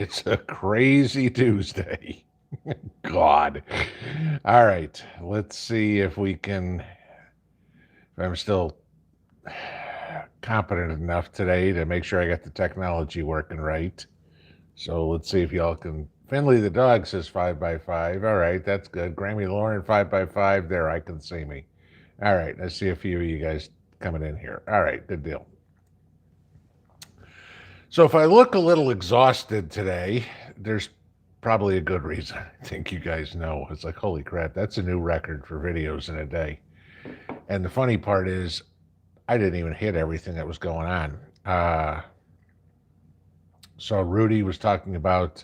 It's a crazy Tuesday. God. All right. Let's see if I'm still competent enough today to make sure I got the technology working right. So let's see if y'all can. Finley the dog says 5x5. All right, that's good. Grammy Lauren 5x5. There, I can see me. All right, let's see a few of you guys coming in here. All right, good deal. So if I look a little exhausted today, there's probably a good reason. I think you guys know. It's like, holy crap, that's a new record for videos in a day. And the funny part is, I didn't even hit everything that was going on. So Rudy was talking about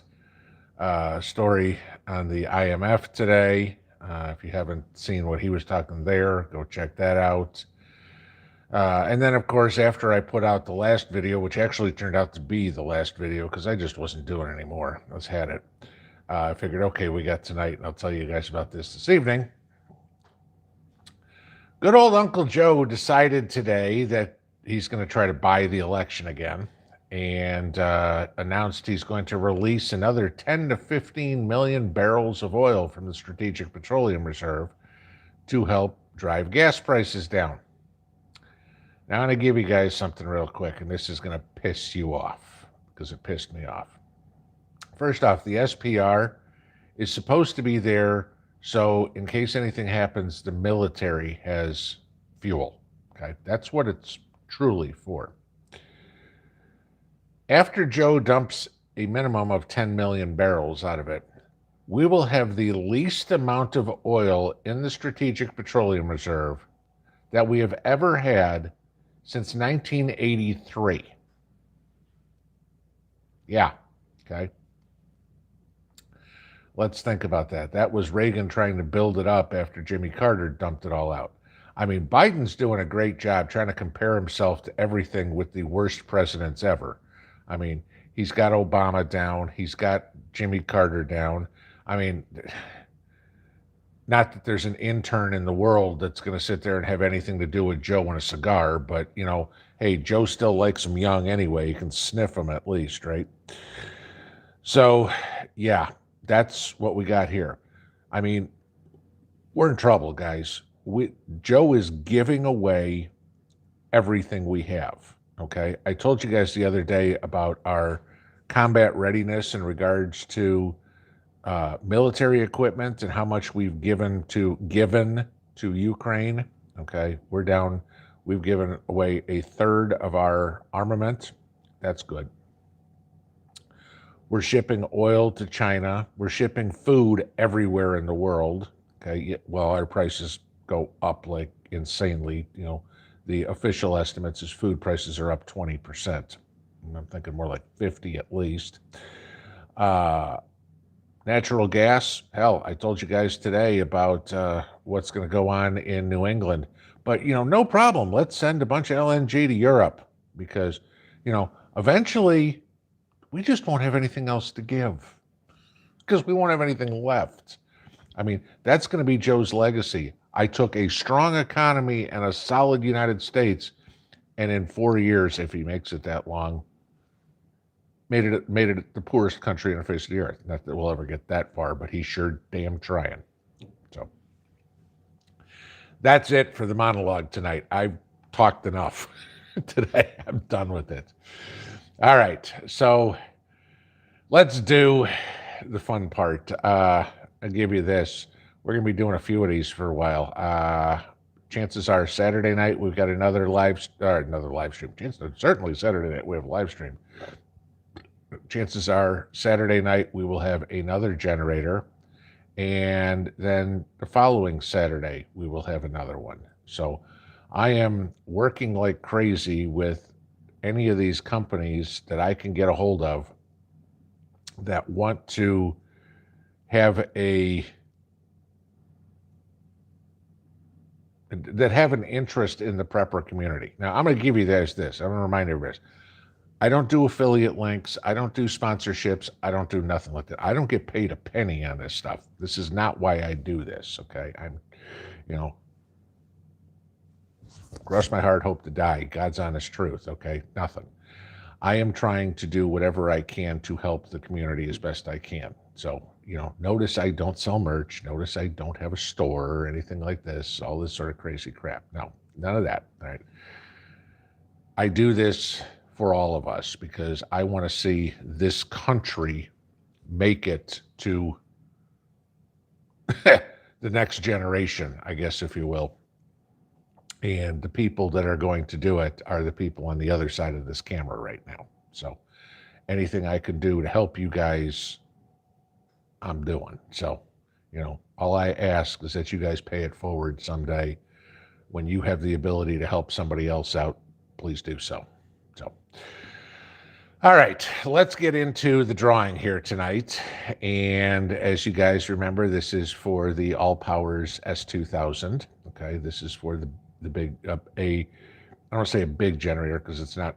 a story on the IMF today. If you haven't seen what he was talking there, go check that out. And then, of course, after I put out the last video, which actually turned out to be the last video because I just wasn't doing it anymore. I was had it. I figured, okay, we got tonight, and I'll tell you guys about this evening. Good old Uncle Joe decided today that he's going to try to buy the election again and announced he's going to release another 10 to 15 million barrels of oil from the Strategic Petroleum Reserve to help drive gas prices down. Now, I'm going to give you guys something real quick, and this is going to piss you off because it pissed me off. First off, the SPR is supposed to be there so in case anything happens, the military has fuel. Okay, that's what it's truly for. After Joe dumps a minimum of 10 million barrels out of it, we will have the least amount of oil in the Strategic Petroleum Reserve that we have ever had since 1983. Yeah, okay. Let's think about that. That was Reagan trying to build it up after Jimmy Carter dumped it all out. I mean, Biden's doing a great job trying to compare himself to everything with the worst presidents ever. I mean, he's got Obama down. He's got Jimmy Carter down. I mean, not that there's an intern in the world that's going to sit there and have anything to do with Joe and a cigar, but, you know, hey, Joe still likes him young anyway. You can sniff him at least, right? So, yeah, that's what we got here. I mean, we're in trouble, guys. Joe is giving away everything we have, okay? I told you guys the other day about our combat readiness in regards to military equipment and how much we've given to Ukraine. Okay, we're down. We've given away a third of our armament. That's good. We're shipping oil to China. We're shipping food everywhere in the world. Okay, well, our prices go up like insanely. You know, the official estimates is food prices are up 20%. I'm thinking more like 50 at least. Natural gas, hell, I told you guys today about what's going to go on in New England. But, you know, no problem. Let's send a bunch of LNG to Europe because, you know, eventually we just won't have anything else to give because we won't have anything left. I mean, that's going to be Joe's legacy. I took a strong economy and a solid United States, and in 4 years, if he makes it that long, made it the poorest country on the face of the earth. Not that we'll ever get that far, but he's sure damn trying. So that's it for the monologue tonight. I've talked enough today. I'm done with it. All right, so let's do the fun part. I'll give you this. We're going to be doing a few of these for a while. Chances are Saturday night we've got another live stream. Certainly Saturday night we have a live stream. Chances are Saturday night we will have another generator, and then the following Saturday we will have another one. So I am working like crazy with any of these companies that I can get a hold of that want to have an interest in the prepper community. Now, I'm going to give you guys this. I'm going to remind everybody. I don't do affiliate links. I don't do sponsorships. I don't do nothing like that. I don't get paid a penny on this stuff. This is not why I do this, okay? I'm, you know, cross my heart, hope to die. God's honest truth, okay? Nothing. I am trying to do whatever I can to help the community as best I can. So, notice I don't sell merch. Notice I don't have a store or anything like this, all this sort of crazy crap. No, none of that. All right. I do this for all of us because I want to see this country make it to the next generation, I guess, if you will. And the people that are going to do it are the people on the other side of this camera right now. So anything I can do to help you guys, I'm doing. So, all I ask is that you guys pay it forward someday. When you have the ability to help somebody else out, please do so. So, all right, let's get into the drawing here tonight. And as you guys remember, this is for the All Powers S2000. Okay, this is for the big, I don't want to say a big generator because it's not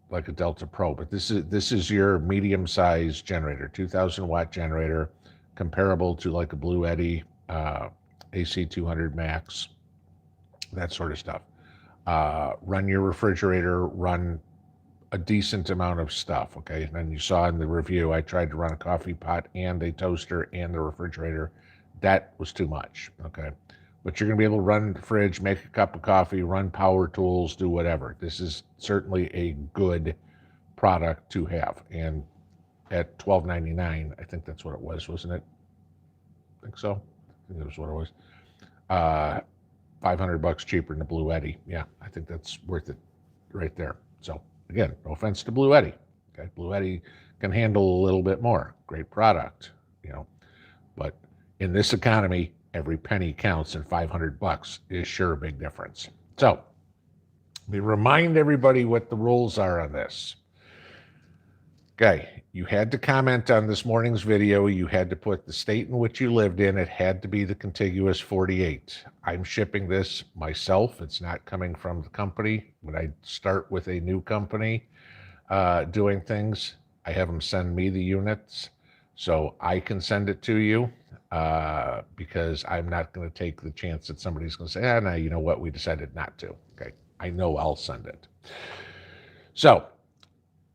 like a Delta Pro, but this is your medium-sized generator, 2,000 watt generator, comparable to like a Blue Eddy AC 200 Max, that sort of stuff. Run your refrigerator, run a decent amount of stuff, okay? And then you saw in the review, I tried to run a coffee pot and a toaster and the refrigerator. That was too much, okay? But you're going to be able to run the fridge, make a cup of coffee, run power tools, do whatever. This is certainly a good product to have. And at $12.99, I think that's what it was, wasn't it? I think so. I think that was what it was. $500 cheaper than the Blue Eddy. Yeah, I think that's worth it right there. So again, no offense to Blue Eddy. Okay, Blue Eddy can handle a little bit more. Great product, But in this economy, every penny counts, and $500 is sure a big difference. So, let me remind everybody what the rules are on this. Okay, you had to comment on this morning's video. You had to put the state in which you lived in. It had to be the contiguous 48. I'm shipping this myself. It's not coming from the company. When I start with a new company doing things, I have them send me the units so I can send it to you. Because I'm not going to take the chance that somebody's going to say, no, you know what, we decided not to. Okay, I know I'll send it. So,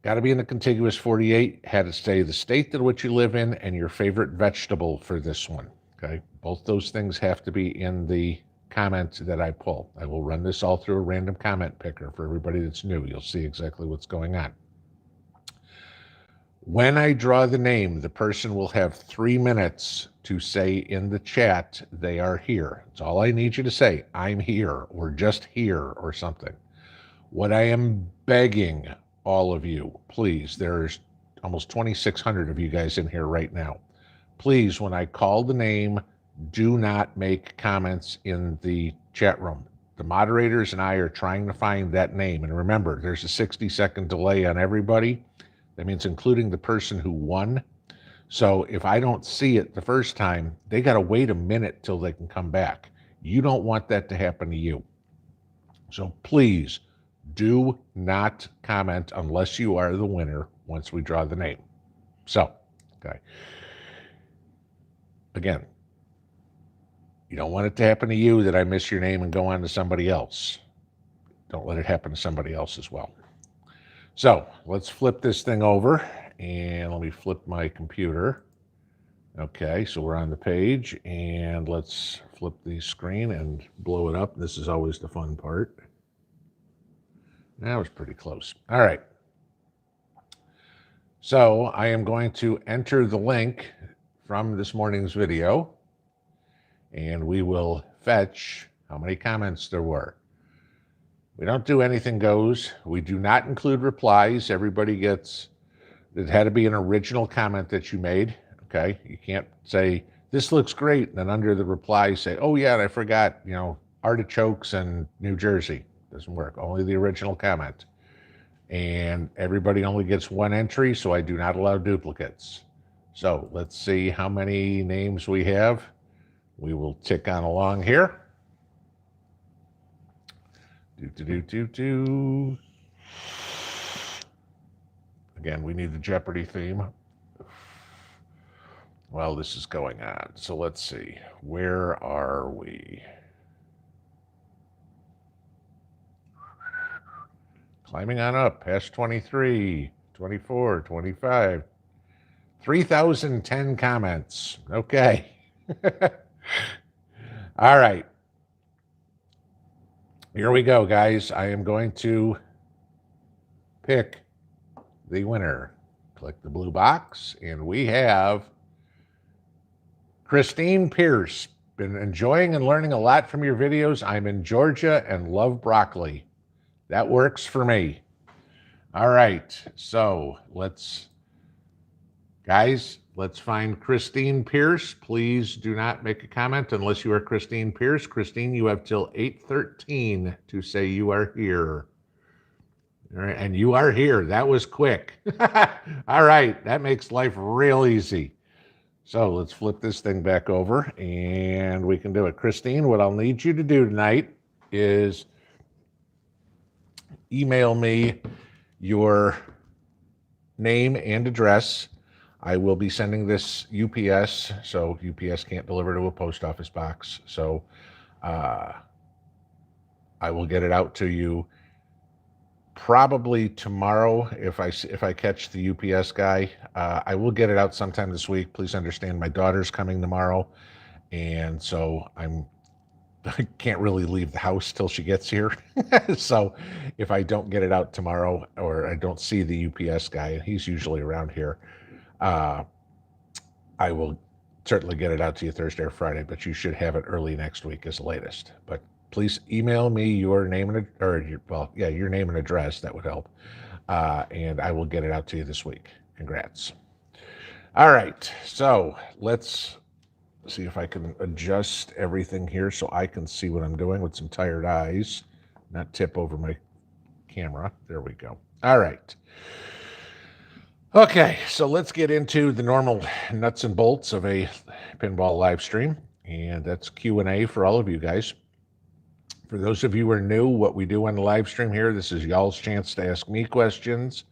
got to be in the contiguous 48, had to say the state in which you live in and your favorite vegetable for this one. Okay, both those things have to be in the comment that I pull. I will run this all through a random comment picker for everybody that's new. You'll see exactly what's going on. When I draw the name, the person will have 3 minutes to say in the chat they are here. That's all I need you to say. I'm here, or just here, or something. What I am begging all of you, please, there's almost 2,600 of you guys in here right now. Please, when I call the name, do not make comments in the chat room. The moderators and I are trying to find that name. And remember, there's a 60-second delay on everybody. That means including the person who won. So if I don't see it the first time, they got to wait a minute till they can come back. You don't want that to happen to you. So please do not comment unless you are the winner once we draw the name. So, okay. Again, you don't want it to happen to you that I miss your name and go on to somebody else. Don't let it happen to somebody else as well. So let's flip this thing over, and let me flip my computer. Okay, so we're on the page, and let's flip the screen and blow it up. This is always the fun part. That was pretty close. All right. So I am going to enter the link from this morning's video, and we will fetch how many comments there were. We don't do anything goes. We do not include replies. Everybody gets, it had to be an original comment that you made, okay? You can't say, this looks great, and then under the reply say, oh yeah, I forgot, artichokes in New Jersey. Doesn't work, only the original comment. And everybody only gets one entry, so I do not allow duplicates. So let's see how many names we have. We will tick on along here. Again, we need the Jeopardy theme while this is going on. So let's see, where are we? climbing on up past 23, 24, 25, 3,010 comments. Okay. All right. Here we go, guys. I am going to pick the winner. Click the blue box, and we have Christine Pierce. Been enjoying and learning a lot from your videos. I'm in Georgia and love broccoli. That works for me. All right, so guys, let's find Christine Pierce. Please do not make a comment unless you are Christine Pierce. Christine, you have till 8:13 to say you are here. All right, and you are here. That was quick. All right, that makes life real easy. So let's flip this thing back over and we can do it. Christine, what I'll need you to do tonight is email me your name and address. I will be sending this UPS, so UPS can't deliver to a post office box. So I will get it out to you probably tomorrow if I catch the UPS guy. I will get it out sometime this week. Please understand my daughter's coming tomorrow, and so I can't really leave the house till she gets here. So if I don't get it out tomorrow or I don't see the UPS guy, and he's usually around here, I will certainly get it out to you Thursday or Friday, but you should have it early next week as the latest. But please email me your name and your name and address. That would help, and I will get it out to you this week. Congrats. All right, so let's see if I can adjust everything here so I can see what I'm doing with some tired eyes, not tip over my camera. There we go. All right. Okay, so let's get into the normal nuts and bolts of a pinball live stream, and that's Q&A for all of you guys. For those of you who are new, what we do on the live stream here, this is y'all's chance to ask me questions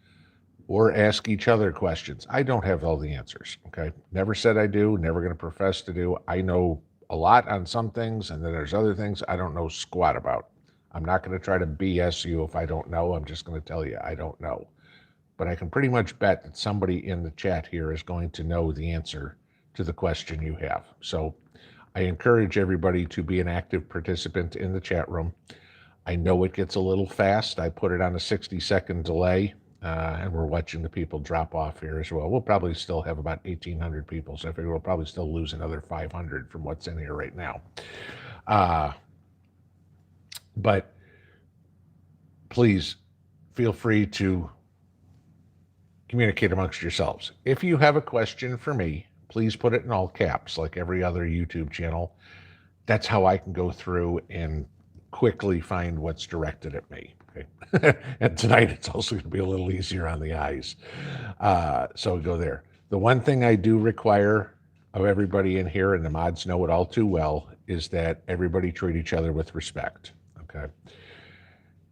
or ask each other questions. I don't have all the answers, okay? Never said I do, never going to profess to do. I know a lot on some things, and then there's other things I don't know squat about. I'm not going to try to BS you if I don't know. I'm just going to tell you I don't know. But I can pretty much bet that somebody in the chat here is going to know the answer to the question you have. So I encourage everybody to be an active participant in the chat room. I know it gets a little fast. I put it on a 60-second delay, and we're watching the people drop off here as well. We'll probably still have about 1,800 people, so I figure we'll probably still lose another 500 from what's in here right now. But please feel free to communicate amongst yourselves. If you have a question for me, please put it in all caps like every other YouTube channel. That's how I can go through and quickly find what's directed at me. Okay? And tonight it's also going to be a little easier on the eyes. So go there. The one thing I do require of everybody in here, and the mods know it all too well, is that everybody treat each other with respect. Okay.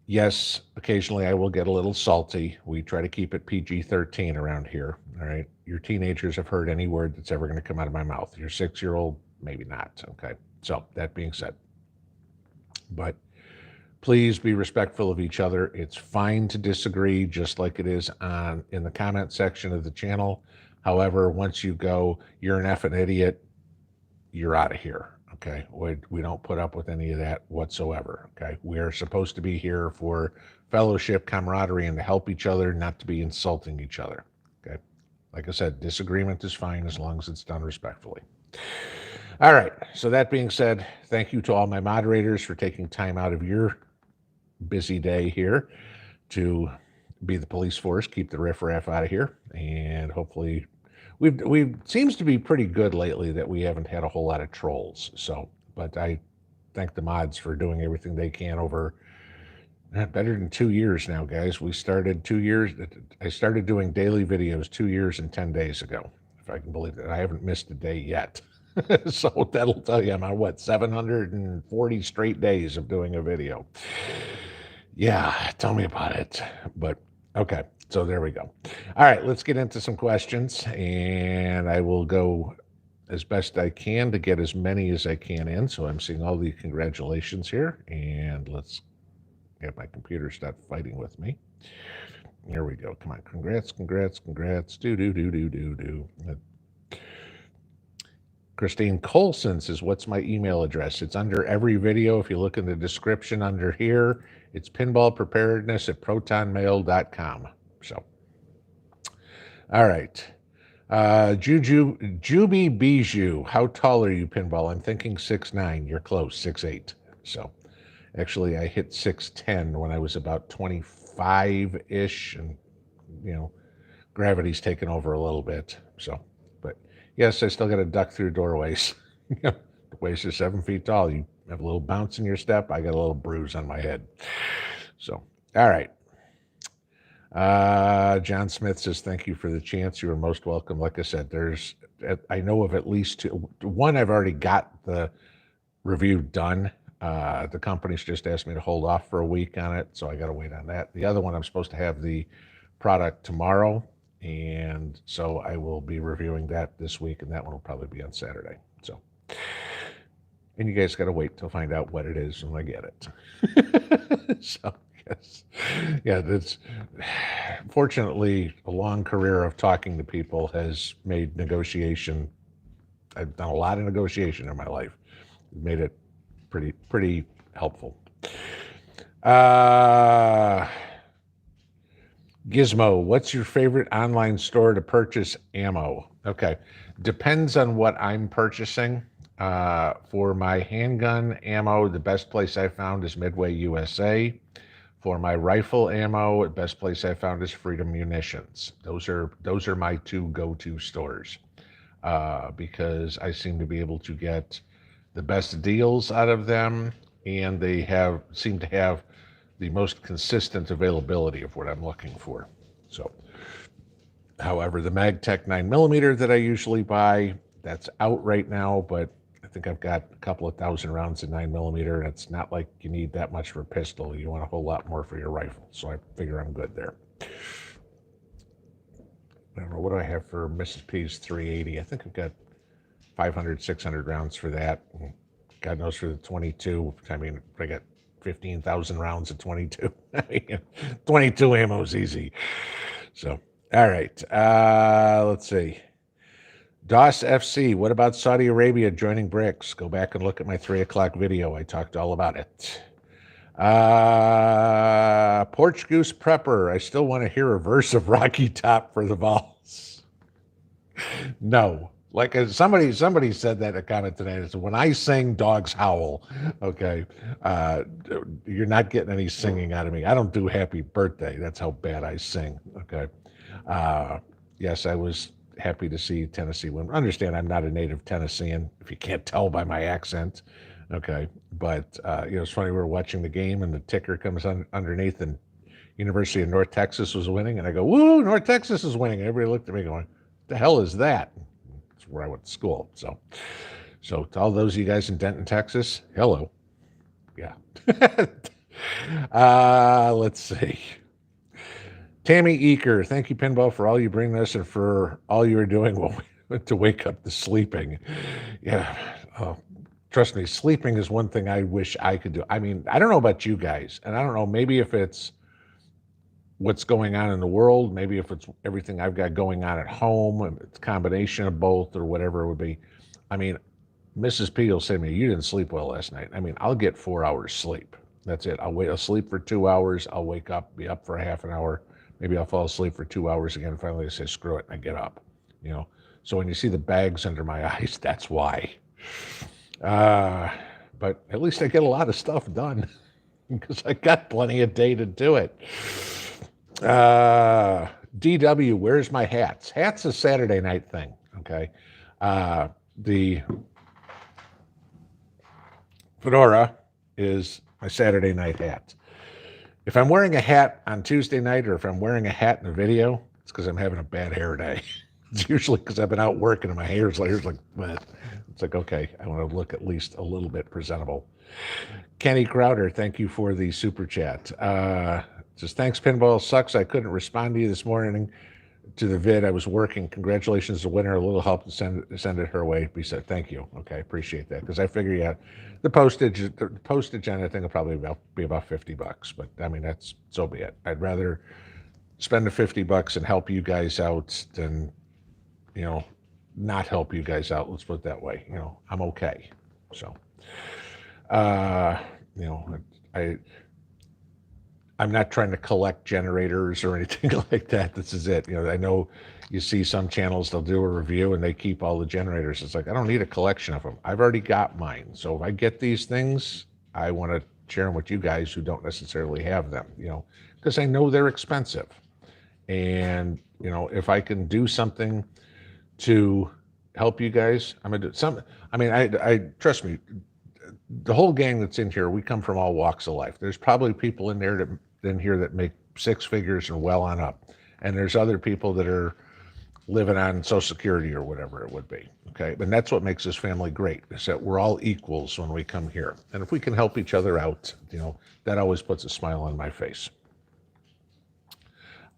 Yes, occasionally I will get a little salty. We try to keep it PG-13 around here, all right? Your teenagers have heard any word that's ever going to come out of my mouth. Your 6-year-old, maybe not, okay? So that being said, but please be respectful of each other. It's fine to disagree, just like it is in the comment section of the channel. However, once you go, you're an effing idiot, you're out of here. Okay, we don't put up with any of that whatsoever. Okay, we're supposed to be here for fellowship, camaraderie, and to help each other, not to be insulting each other. Okay, like I said, disagreement is fine as long as it's done respectfully. All right, so that being said, thank you to all my moderators for taking time out of your busy day here to be the police force, keep the riffraff out of here, and hopefully We've seems to be pretty good lately that we haven't had a whole lot of trolls. So, but I thank the mods for doing everything they can over better than 2 years now, guys. We started 2 years. I started doing daily videos 2 years and 10 days ago, if I can believe it. I haven't missed a day yet. So that'll tell you I'm on what, 740 straight days of doing a video. Yeah, tell me about it. But okay. So there we go. All right, let's get into some questions, and I will go as best I can to get as many as I can in. So I'm seeing all the congratulations here, and let's get my computer start fighting with me. Here we go. Come on. Congrats, congrats, congrats. Do. Christine Colson says, what's my email address? It's under every video. If you look in the description under here, it's pinballpreparedness@protonmail.com. So, all right. Juby Bijou, how tall are you, Pinball? I'm thinking 6'9". You're close, 6'8". So, actually, I hit 6'10" when I was about 25-ish, and, you know, gravity's taken over a little bit. So, but yes, I still got to duck through doorways. The waist is 7 feet tall. You have a little bounce in your step. I got a little bruise on my head. So, all right. John Smith says, thank you for the chance. You are most welcome. Like I said, I know of at least two. One, I've already got the review done. The company's just asked me to hold off for a week on it, so I got to wait on that. The other one, I'm supposed to have the product tomorrow, and so I will be reviewing that this week, and that one will probably be on Saturday. So, and you guys got to wait to find out what it is when I get it. So, yes, yeah, that's fortunately a long career of talking to people has made negotiation. I've done a lot of negotiation in my life. It made it pretty helpful. Gizmo, what's your favorite online store to purchase ammo? Okay, depends on what I'm purchasing. For my handgun ammo, the best place I found is Midway USA. For my rifle ammo, the best place I found is Freedom Munitions. Those are my two go-to stores, because I seem to be able to get the best deals out of them, and they seem to have the most consistent availability of what I'm looking for. So, however, the Magtech 9mm that I usually buy, that's out right now, but I think I've got a couple of thousand rounds of 9mm, and it's not like you need that much for a pistol. You want a whole lot more for your rifle, so I figure I'm good there. I don't know, what do I have for Mrs. P's 380? I think I've got 500, 600 rounds for that. God knows for the 22. I mean, I got 15,000 rounds of 22. 22 ammo is easy. So, all right. Let's see. DOS FC, what about Saudi Arabia joining BRICS? Go back and look at my 3 o'clock video. I talked all about it. Porch Goose Prepper, I still want to hear a verse of Rocky Top for the Vols. No. Like somebody said that in a comment today. It's when I sing, dogs howl. Okay, you're not getting any singing out of me. I don't do Happy Birthday. That's how bad I sing. Okay. Yes, I was happy to see Tennessee win. Understand, I'm not a native Tennessean, if you can't tell by my accent. Okay, but it's funny. We were watching the game, and the ticker comes underneath, and University of North Texas was winning, and I go, "Woo! North Texas is winning!" And everybody looked at me, going, "What the hell is that?" Where I went to school. So to all those of you guys in Denton, Texas, hello. Yeah. Let's see. Tammy Eaker, thank you, Pinball, for all you bring us and for all you are doing to wake up the sleeping. Yeah. Trust me, sleeping is one thing I wish I could do. I mean, I don't know about you guys, and I don't know, maybe if it's what's going on in the world, maybe if it's everything I've got going on at home, it's a combination of both or whatever it would be. I mean, Mrs. P will say to me, you didn't sleep well last night. I mean, I'll get 4 hours sleep. That's it. I'll sleep for 2 hours. I'll wake up, be up for a half an hour. Maybe I'll fall asleep for 2 hours again. Finally, I say, screw it, and I get up. So when you see the bags under my eyes, that's why. But at least I get a lot of stuff done because I got plenty of day to do it. DW, where's my hats? Hats is a Saturday night thing, okay? The fedora is my Saturday night hat. If I'm wearing a hat on Tuesday night or if I'm wearing a hat in a video, it's because I'm having a bad hair day. It's usually because I've been out working and my hair's like, it's like, okay, I want to look at least a little bit presentable. Kenny Crowder, thank you for the super chat. Says, thanks, Pinball. Sucks I couldn't respond to you this morning. to the vid. I was working. Congratulations, the winner. A little help to send it her way. Be said, thank you. Okay, appreciate that, because I figure the postage on that thing will probably be about $50. But I mean, that's so be it. I'd rather spend the $50 and help you guys out than not help you guys out. Let's put it that way. I'm okay. So, I'm not trying to collect generators or anything like that. This is it. I know you see some channels, they'll do a review and they keep all the generators. It's like, I don't need a collection of them. I've already got mine. So if I get these things, I want to share them with you guys who don't necessarily have them, because I know they're expensive. And, if I can do something to help you guys, I'm going to do some. I mean, I trust me, the whole gang that's in here, we come from all walks of life. There's probably people in here that make six figures and well on up. And there's other people that are living on Social Security or whatever it would be. Okay. And that's what makes this family great, is that we're all equals when we come here. And if we can help each other out, that always puts a smile on my face.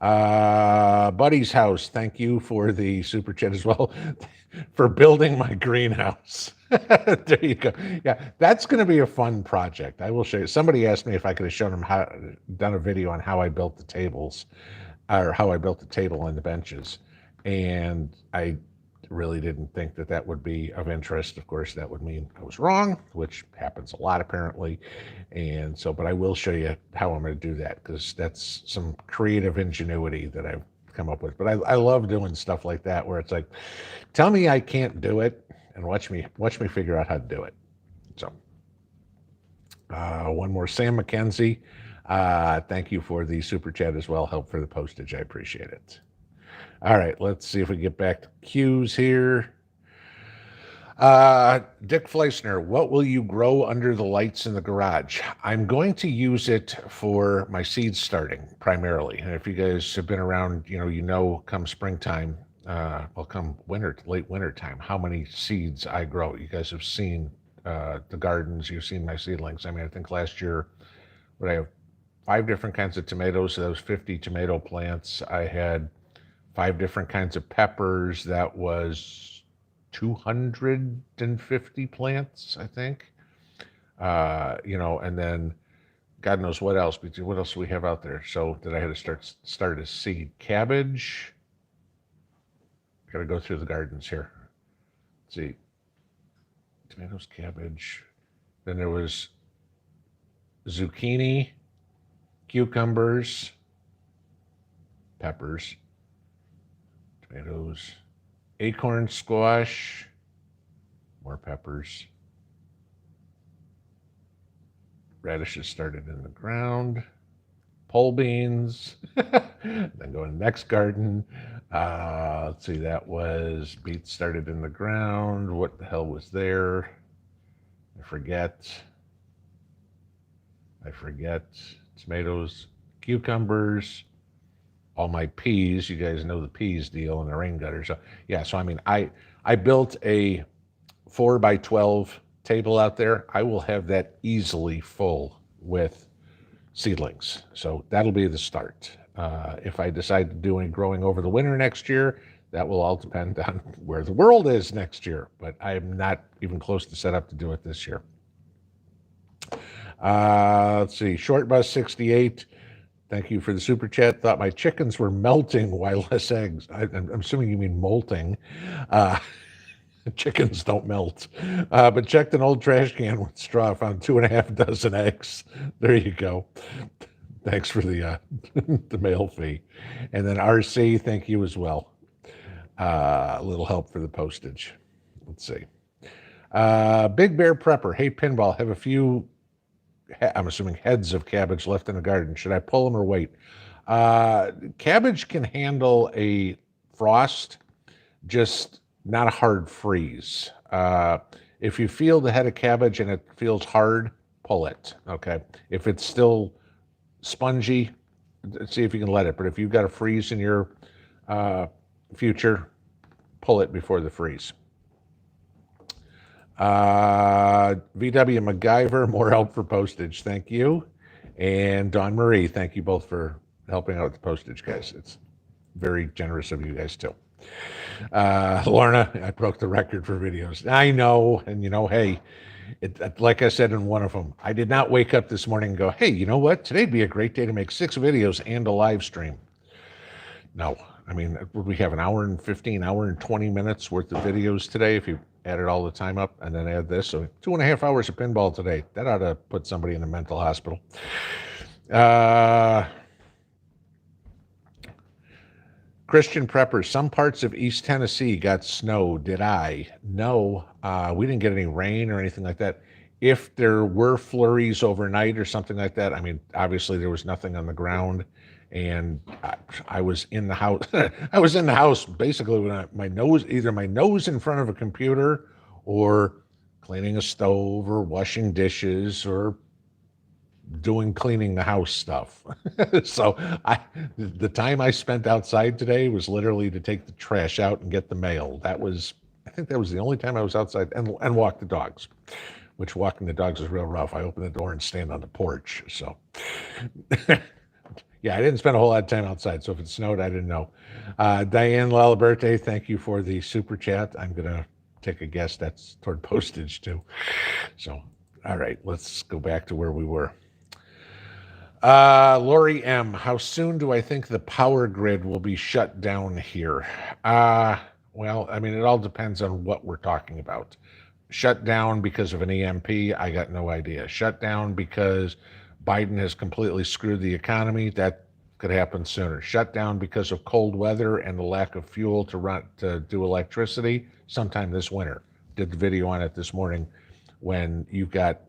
Buddy's house, thank you for the super chat as well, for building my greenhouse. There you go. Yeah, that's going to be a fun project. I will show you. Somebody asked me if I could have shown them done a video on how I built the tables, or how I built the table and the benches. And I really didn't think that would be of interest. Of course, that would mean I was wrong, which happens a lot apparently. And so, but I will show you how I'm going to do that, because that's some creative ingenuity that I've come up with. But I love doing stuff like that, where it's like, tell me I can't do it and watch me figure out how to do it. So one more, Sam McKenzie. Thank you for the super chat as well. Help for the postage. I appreciate it. All right, let's see if we get back to cues here. Dick Fleisner, what will you grow under the lights in the garage? I'm going to use it for my seed starting primarily. And if you guys have been around, come springtime, come late winter time, how many seeds I grow. You guys have seen the gardens, you've seen my seedlings. I mean, I think last year, I have 5 different kinds of tomatoes. So that was 50 tomato plants. I had 5 different kinds of peppers. That was 250 plants, I think. And then God knows what else. But what else do we have out there? So that I had to start a seed. Cabbage. Got to go through the gardens here. Let's see. Tomatoes, cabbage. Then there was zucchini, cucumbers, peppers, tomatoes, acorn squash, more peppers. Radishes started in the ground, pole beans, then go to the next garden. Let's see, that was beets started in the ground. What the hell was there? I forget. Tomatoes, cucumbers, all my peas. You guys know the peas deal and the rain gutter. So yeah, so I mean, I built a 4x12 table out there. I will have that easily full with seedlings. So that'll be the start. If I decide to do any growing over the winter next year, that will all depend on where the world is next year. But I'm not even close to set up to do it this year. Let's see, Short Bus 68. Thank you for the super chat. Thought my chickens were melting while less eggs. I'm assuming you mean molting. Chickens don't melt. But checked an old trash can with straw. Found 2.5 dozen eggs. There you go. Thanks for the the mail fee. And then RC, thank you as well. A little help for the postage. Let's see. Big Bear Prepper. Hey, Pinball, have a few, I'm assuming, heads of cabbage left in the garden. Should I pull them or wait? Cabbage can handle a frost, just not a hard freeze. If you feel the head of cabbage and it feels hard, pull it, okay? If it's still spongy, see if you can let it. But if you've got a freeze in your future, pull it before the freeze. VW MacGyver, more help for postage. Thank you. And Dawn Marie, thank you both for helping out with the postage, guys. It's very generous of you guys too. Lorna, I broke the record for videos. I know, and hey, like I said in one of them, I did not wake up this morning and go, hey, you know what? Today'd be a great day to make 6 videos and a live stream. No, I mean, would we have an hour and 15, hour and 20 minutes worth of videos today if you added all the time up and then add this? So 2.5 hours of pinball today. That ought to put somebody in a mental hospital. Christian Prepper, some parts of East Tennessee got snow. Did I? No, we didn't get any rain or anything like that. If there were flurries overnight or something like that, I mean, obviously there was nothing on the ground, and I was in the house. I was in the house basically with my nose, either my nose in front of a computer or cleaning a stove or washing dishes or cleaning the house stuff. So the time I spent outside today was literally to take the trash out and get the mail. I think that was the only time I was outside and walk the dogs, which walking the dogs is real rough. I open the door and stand on the porch. So yeah, I didn't spend a whole lot of time outside. So if it snowed, I didn't know. Diane Laliberte, thank you for the super chat. I'm going to take a guess that's toward postage too. So, all right, let's go back to where we were. Lori M, how soon do I think the power grid will be shut down here? Well, I mean, it all depends on what we're talking about. Shut down because of an EMP, I got no idea. Shut down because Biden has completely screwed the economy, that could happen sooner. Shut down because of cold weather and the lack of fuel to do electricity, sometime this winter. Did the video on it this morning when you've got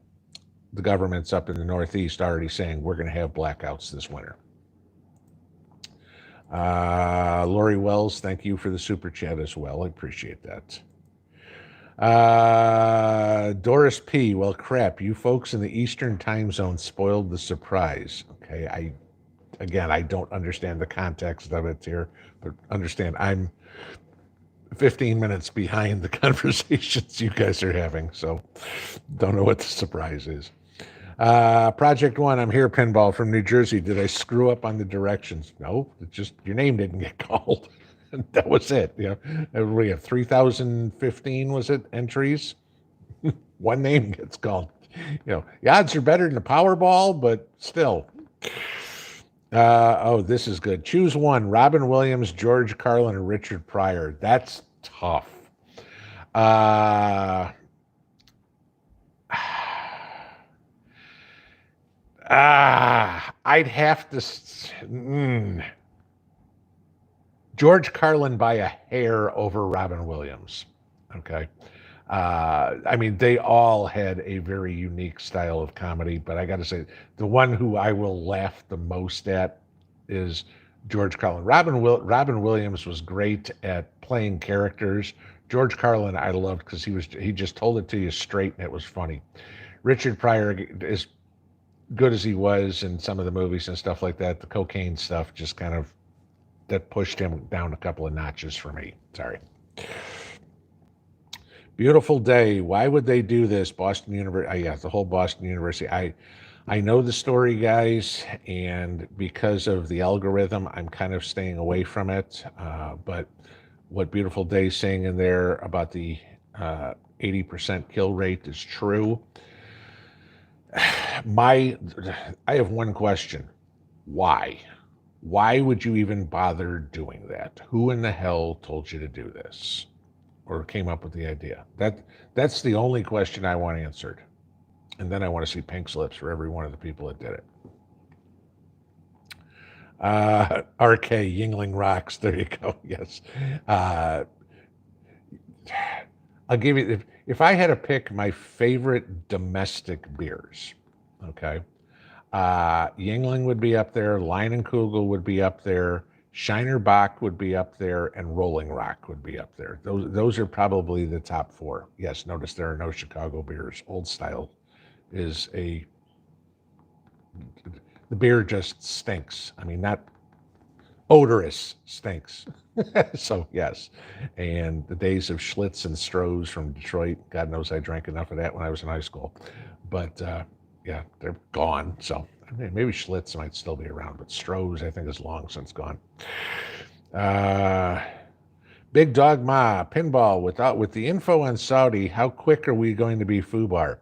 the government's up in the Northeast already saying we're going to have blackouts this winter. Lori Wells, thank you for the super chat as well. I appreciate that. Doris P, well, crap, you folks in the Eastern time zone spoiled the surprise. Okay, I don't understand the context of it here, but understand I'm 15 minutes behind the conversations you guys are having, so don't know what the surprise is. Project One, I'm here, Pinball from New Jersey. Did I screw up on the directions? No, it's just your name didn't get called. That was it. We have 3,015, was it, entries? One name gets called. The odds are better than the Powerball, but still. Oh, this is good. Choose one: Robin Williams, George Carlin, or Richard Pryor. That's tough. I'd have to. George Carlin by a hair over Robin Williams. Okay. I mean, they all had a very unique style of comedy, but I got to say, the one who I will laugh the most at is George Carlin. Robin Williams was great at playing characters. George Carlin I loved because he just told it to you straight and it was funny. Richard Pryor, as good as he was in some of the movies and stuff like that, the cocaine stuff just kind of that pushed him down a couple of notches for me. Sorry. Beautiful day. Why would they do this? Boston University. Yeah, the whole Boston University. I know the story, guys, and because of the algorithm, I'm kind of staying away from it. But what Beautiful Day's saying in there about the 80% kill rate is true. I have one question. Why? Why would you even bother doing that? Who in the hell told you to do this? Or came up with the idea? That's the only question I want answered. And then I want to see pink slips for every one of the people that did it. RK, Yingling Rocks, there you go, yes. I'll give you, if I had to pick my favorite domestic beers, okay, Yingling would be up there, Leinenkugel would be up there, Shiner Bock would be up there, and Rolling Rock would be up there. Those are probably the top four. Yes, notice there are no Chicago beers. Old Style is the beer just stinks. I mean, not odorous, stinks. So yes, and the days of Schlitz and Stroh's from Detroit, God knows I drank enough of that when I was in high school. But yeah, they're gone. So maybe Schlitz might still be around, but Stroh's I think is long since gone. Uh, Big Dog Ma, Pinball, with the info on Saudi, how quick are we going to be FUBAR?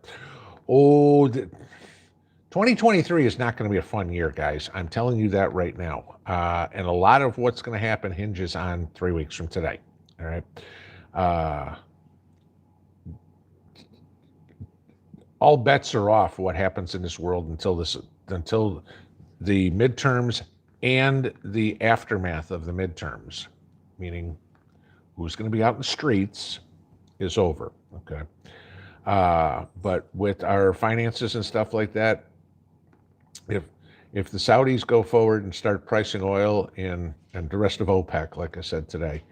Oh, 2023 is not going to be a fun year, guys. I'm telling you that right now. And a lot of what's going to happen hinges on 3 weeks from today. All right. All bets are off what happens in this world until the midterms and the aftermath of the midterms, meaning who's going to be out in the streets is over. Okay. But with our finances and stuff like that, if the Saudis go forward and start pricing oil and the rest of OPEC, like I said today,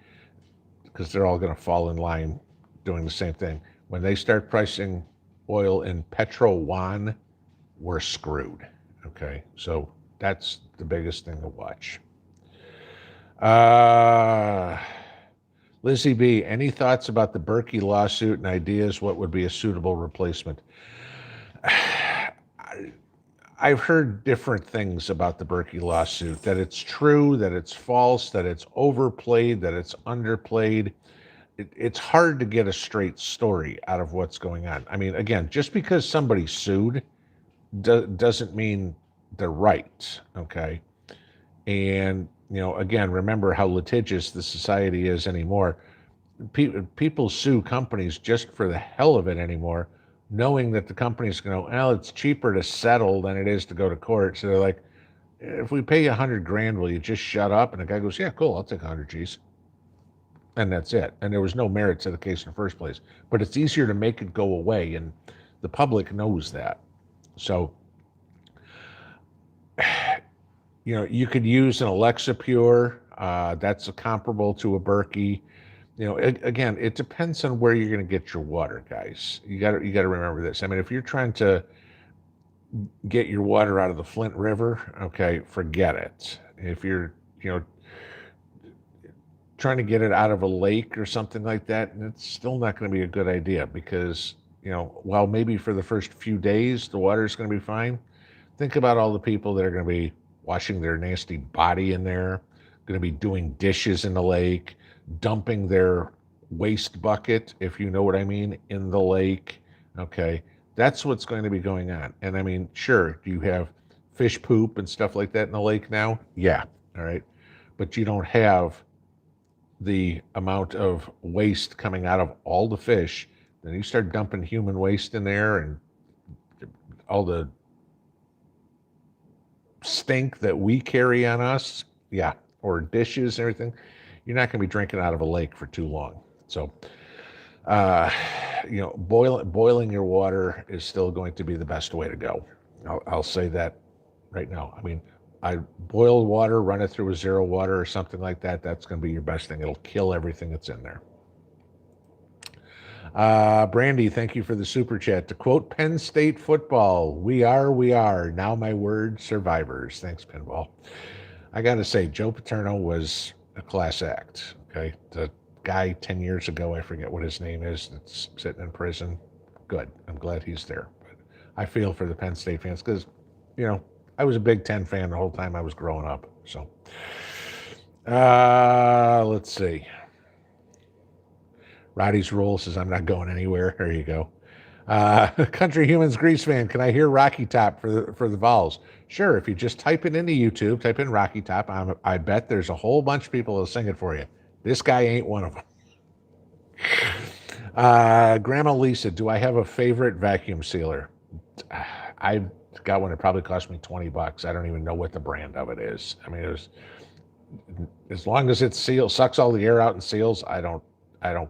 because they're all going to fall in line doing the same thing. When they start pricing oil in petro yuan, we're screwed. Okay, so that's the biggest thing to watch. Lizzie B, any thoughts about the Berkey lawsuit and ideas what would be a suitable replacement? I've heard different things about the Berkey lawsuit, that it's true, that it's false, that it's overplayed, that it's underplayed. It's hard to get a straight story out of what's going on. I mean, again, just because somebody sued doesn't mean they're right, okay? And, again, remember how litigious the society is anymore. People sue companies just for the hell of it anymore, knowing that the company's going to, well, it's cheaper to settle than it is to go to court. So they're like, if we pay you $100,000, will you just shut up? And the guy goes, yeah, cool, I'll take 100 G's. And that's it. And there was no merit to the case in the first place. But it's easier to make it go away, and the public knows that. So, you could use an Alexa Pure. That's comparable to a Berkey. Again, it depends on where you're going to get your water, guys. You got to remember this. I mean, if you're trying to get your water out of the Flint River, okay, forget it. If you're, trying to get it out of a lake or something like that, it's still not going to be a good idea because, while maybe for the first few days the water is going to be fine, think about all the people that are going to be washing their nasty body in there, going to be doing dishes in the lake, dumping their waste bucket, if you know what I mean, in the lake. Okay, that's what's going to be going on. And I mean, sure, do you have fish poop and stuff like that in the lake now? Yeah, all right. But you don't have the amount of waste coming out of all the fish. Then you start dumping human waste in there and all the stink that we carry on us, yeah, or dishes and everything, you're not going to be drinking out of a lake for too long. So, boiling your water is still going to be the best way to go. I'll say that right now. I mean, I boil water, run it through a zero water or something like that. That's going to be your best thing. It'll kill everything that's in there. Brandy, thank you for the super chat. To quote Penn State football, we are, now my word, survivors. Thanks, Pinball. I got to say, Joe Paterno was a class act, okay? The guy 10 years ago, I forget what his name is, that's sitting in prison. Good. I'm glad he's there. But I feel for the Penn State fans because, I was a Big Ten fan the whole time I was growing up. So, let's see. Roddy's Rule says, I'm not going anywhere. There you go. Country Humans Grease Fan, can I hear Rocky Top for the Vols? Sure, if you just type it into YouTube, type in Rocky Top, I bet there's a whole bunch of people that'll sing it for you. This guy ain't one of them. Grandma Lisa, do I have a favorite vacuum sealer? I've got one that probably cost me $20. I don't even know what the brand of it is. I mean, as long as it sucks all the air out and seals, I don't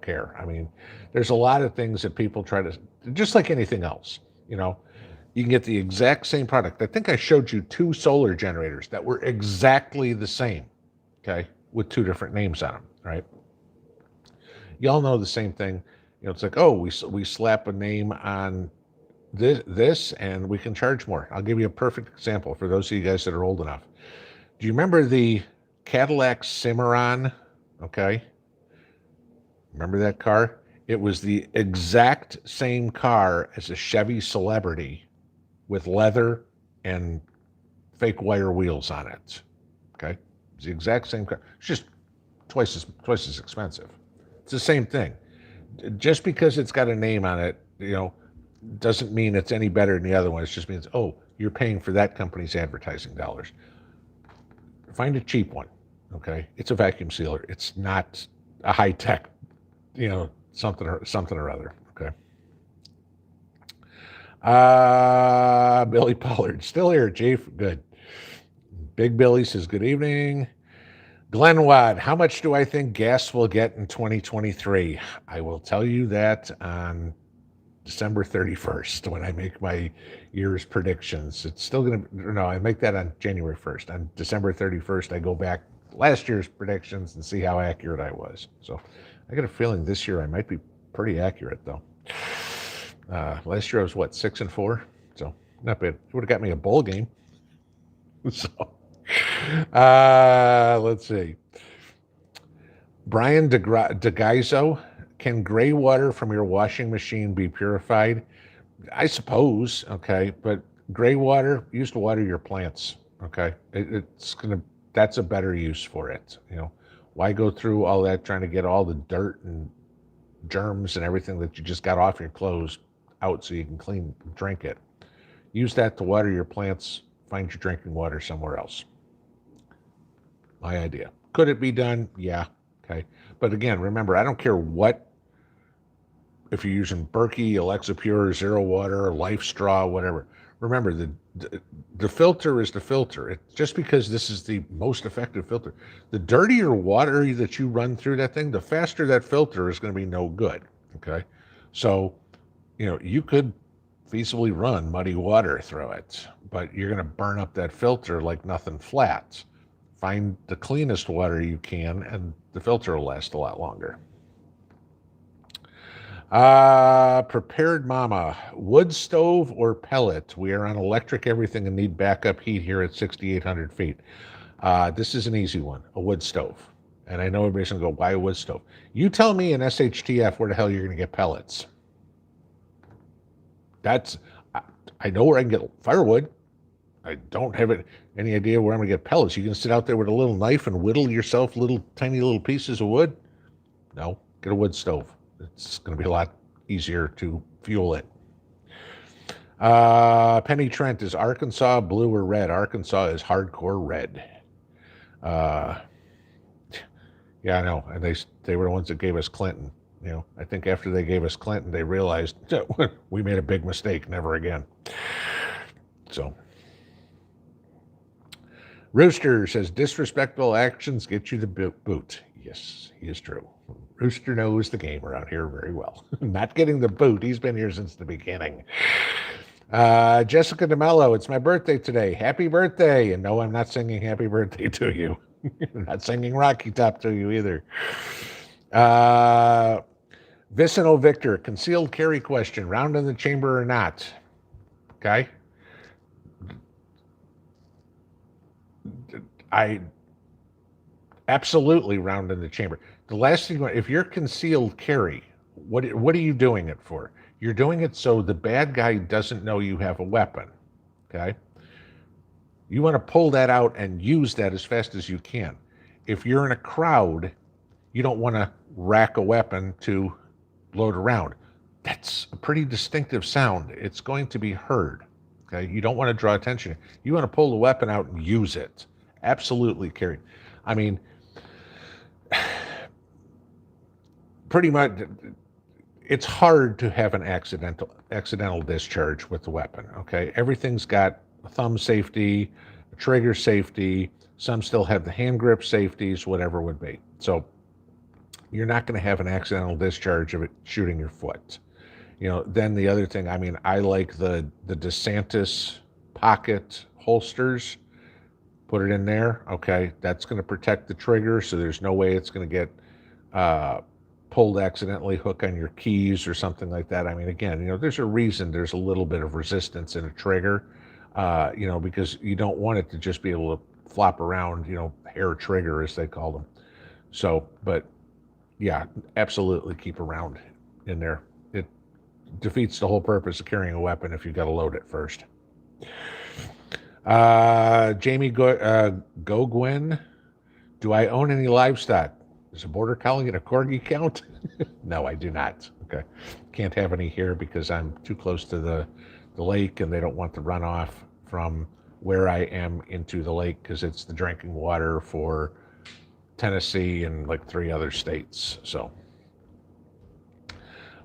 care. I mean, there's a lot of things that people try to, just like anything else, you can get the exact same product. I think I showed you 2 solar generators that were exactly the same, okay, with 2 different names on them, right? Y'all know the same thing. It's like, oh, we slap a name on this and we can charge more. I'll give you a perfect example for those of you guys that are old enough. Do you remember the Cadillac Cimarron? Okay. Remember that car? It was the exact same car as a Chevy Celebrity with leather and fake wire wheels on it. Okay. It's the exact same car. It's just twice as expensive. It's the same thing. Just because it's got a name on it, doesn't mean it's any better than the other one. It just means, oh, you're paying for that company's advertising dollars. Find a cheap one, okay? It's a vacuum sealer. It's not a high-tech, something or other, okay? Billy Pollard, still here, Chief. Good. Big Billy says, good evening. Glenn Wadd, how much do I think gas will get in 2023? I will tell you that on December 31st when I make my year's predictions. It's still going to, no, I make that on January 1st. On December 31st, I go back last year's predictions and see how accurate I was. So I got a feeling this year I might be pretty accurate, though. Last year I was, 6-4? So not bad. It would have got me a bowl game. So, let's see. Brian DeGaizo, can gray water from your washing machine be purified? I suppose, okay, but gray water, used to water your plants, okay? That's a better use for it, Why go through all that trying to get all the dirt and germs and everything that you just got off your clothes out so you can drink it? Use that to water your plants, find your drinking water somewhere else. My idea. Could it be done? Yeah, okay. But again, remember, I don't care if you're using Berkey, Alexa Pure, Zero Water, Life Straw, whatever. Remember, the filter is the filter. Just because this is the most effective filter. The dirtier water that you run through that thing, the faster that filter is going to be no good, okay? So, you could feasibly run muddy water through it, but you're going to burn up that filter like nothing flat. Find the cleanest water you can, and the filter will last a lot longer. Prepared Mama, wood stove or pellet? We are on electric everything and need backup heat here at 6,800 feet. This is an easy one, a wood stove. And I know everybody's going to go, why a wood stove? You tell me in SHTF where the hell you're going to get pellets. I know where I can get firewood. I don't have any idea where I'm going to get pellets. You can sit out there with a little knife and whittle yourself tiny little pieces of wood. No, get a wood stove. It's going to be a lot easier to fuel it. Penny Trent, is Arkansas blue or red? Arkansas is hardcore red. Yeah, I know. And they were the ones that gave us Clinton. I think after they gave us Clinton, they realized we made a big mistake. Never again. So. Rooster says, disrespectful actions get you the boot. Yes, he is true. Rooster knows the game around here very well. Not getting the boot. He's been here since the beginning. Jessica DeMello, it's my birthday today. Happy birthday. And no, I'm not singing happy birthday to you. I'm not singing Rocky Top to you either. Vicino Victor, concealed carry question. Round in the chamber or not? Okay. I absolutely round in the chamber. The last thing, if you're concealed carry, what are you doing it for? You're doing it so the bad guy doesn't know you have a weapon, okay? You want to pull that out and use that as fast as you can. If you're in a crowd, you don't want to rack a weapon to load around. That's a pretty distinctive sound. It's going to be heard, okay? You don't want to draw attention. You want to pull the weapon out and use it. Absolutely carry. I mean, pretty much, it's hard to have an accidental discharge with the weapon, okay? Everything's got a thumb safety, a trigger safety, some still have the hand grip safeties, whatever it would be. So you're not going to have an accidental discharge of it shooting your foot. Then the other thing, I mean, I like the DeSantis pocket holsters. Put it in there, okay? That's going to protect the trigger, so there's no way it's going to get pulled accidentally, hook on your keys or something like that. I mean, again, there's a reason there's a little bit of resistance in a trigger, because you don't want it to just be able to flop around, hair trigger, as they call them. So, but yeah, absolutely keep a round in there. It defeats the whole purpose of carrying a weapon if you've got to load it first. Jamie Goguen, do I own any livestock? Does a border collie and a corgi count? No, I do not. Okay. Can't have any here because I'm too close to the lake and they don't want the runoff from where I am into the lake because it's the drinking water for Tennessee and like 3 other states. So,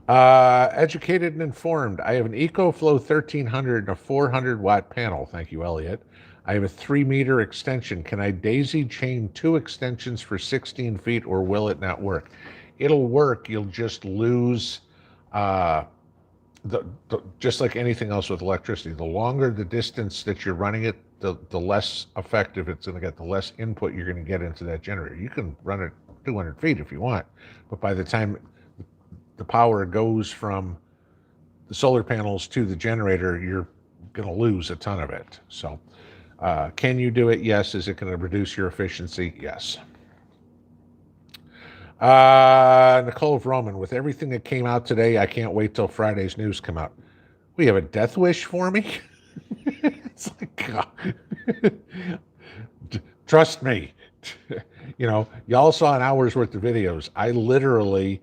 educated and informed. I have an EcoFlow 1300 and a 400-watt panel. Thank you, Elliot. I have a 3-meter extension. Can I daisy chain 2 extensions for 16 feet or will it not work? It'll work. You'll just lose, just like anything else with electricity. The longer the distance that you're running it, the less effective it's going to get, the less input you're going to get into that generator. You can run it 200 feet if you want, but by the time the power goes from the solar panels to the generator, you're going to lose a ton of it. So can you do it? Yes. Is it going to reduce your efficiency? Yes. Nicole of Roman, with everything that came out today, I can't wait till Friday's news come out. We have a death wish for me? It's like, God. Trust me. You know, y'all saw an hour's worth of videos. I literally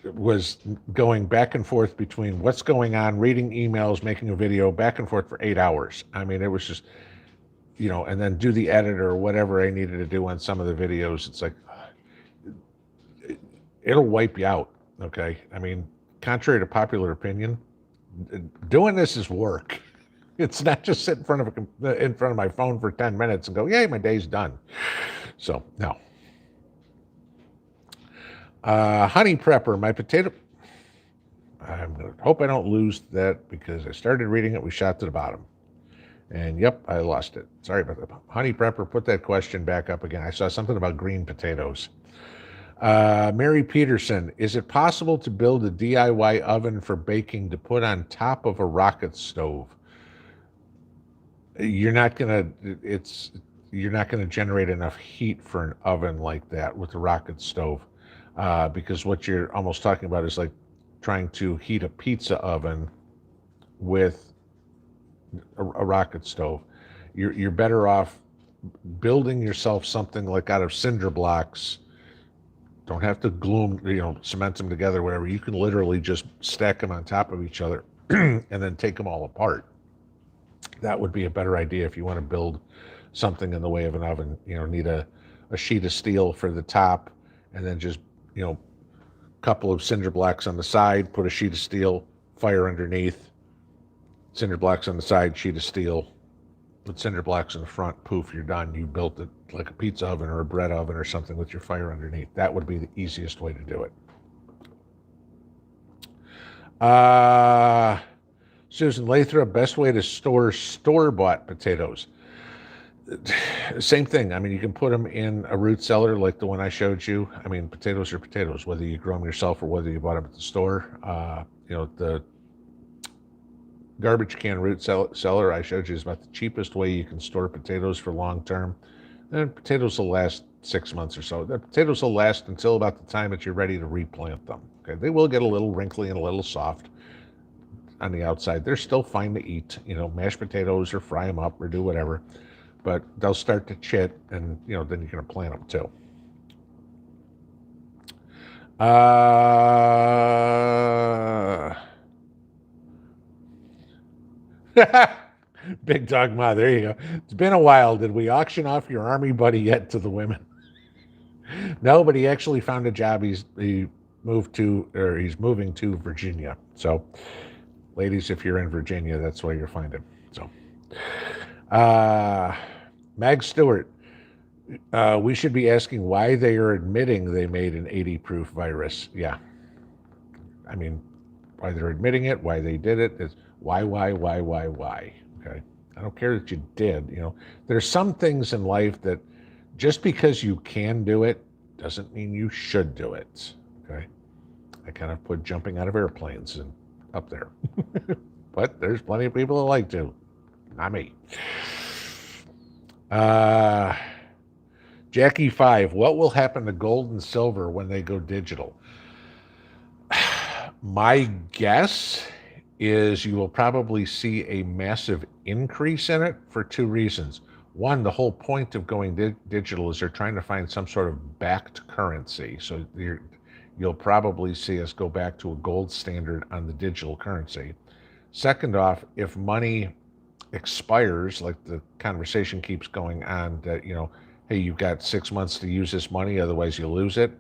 was going back and forth between what's going on, reading emails, making a video, back and forth for 8 hours. I mean, it was just, you know, and then do the edit or whatever I needed to do on some of the videos. It's like, it'll wipe you out, okay? I mean, contrary to popular opinion, doing this is work. It's not just sit in front of my phone for 10 minutes and go, yay, my day's done. So, no. Honey Prepper, my potato... I hope I don't lose that because I started reading it, we shot to the bottom. And yep, I lost it. Sorry about that. Honey Prepper, put that question back up again. I saw something about green potatoes. Mary Peterson, is it possible to build a DIY oven for baking to put on top of a rocket stove? You're not gonna generate enough heat for an oven like that with a rocket stove, because what you're almost talking about is like trying to heat a pizza oven with a rocket stove. You're better off building yourself something like out of cinder blocks. Don't have to glue them, cement them together, whatever. You can literally just stack them on top of each other and then take them all apart. That would be a better idea if you want to build something in the way of an oven. Need a sheet of steel for the top, and then just, couple of cinder blocks on the side, put a sheet of steel, fire underneath, cinder blocks on the side, sheet of steel, put cinder blocks in the front, poof, you're done. You built it like a pizza oven or a bread oven or something with your fire underneath. That would be the easiest way to do it. Susan Lathrop, best way to store store-bought potatoes. Same thing. I mean, you can put them in a root cellar like the one I showed you. I mean, potatoes are potatoes, whether you grow them yourself or whether you bought them at the store. The garbage can root cellar I showed you is about the cheapest way you can store potatoes for long term. And potatoes will last 6 months or so. The potatoes will last until about the time that you're ready to replant them. Okay, they will get a little wrinkly and a little soft on the outside. They're still fine to eat, mashed potatoes or fry them up or do whatever, but they'll start to chit, and then you're going to plant them too. Big Dog Ma, there you go. It's been a while. Did we auction off your army buddy yet to the women? No, but he actually found a job. He's moving to Virginia. So, ladies, if you're in Virginia, that's where you'll find him. So, Mag Stewart, we should be asking why they are admitting they made an 80-proof virus. Yeah. I mean, why they're admitting it, why they did it, is why? Okay. I don't care that you did. There's some things in life that just because you can do it doesn't mean you should do it. Okay. I kind of put jumping out of airplanes and up there. But there's plenty of people that like to. Not me. Jackie 5, what will happen to gold and silver when they go digital? My guess is you will probably see a massive increase in it for 2 reasons. one, the whole point of going digital is they're trying to find some sort of backed currency. So you'll probably see us go back to a gold standard on the digital currency. Second off, if money expires, like the conversation keeps going on that, hey, you've got 6 months to use this money, otherwise you lose it,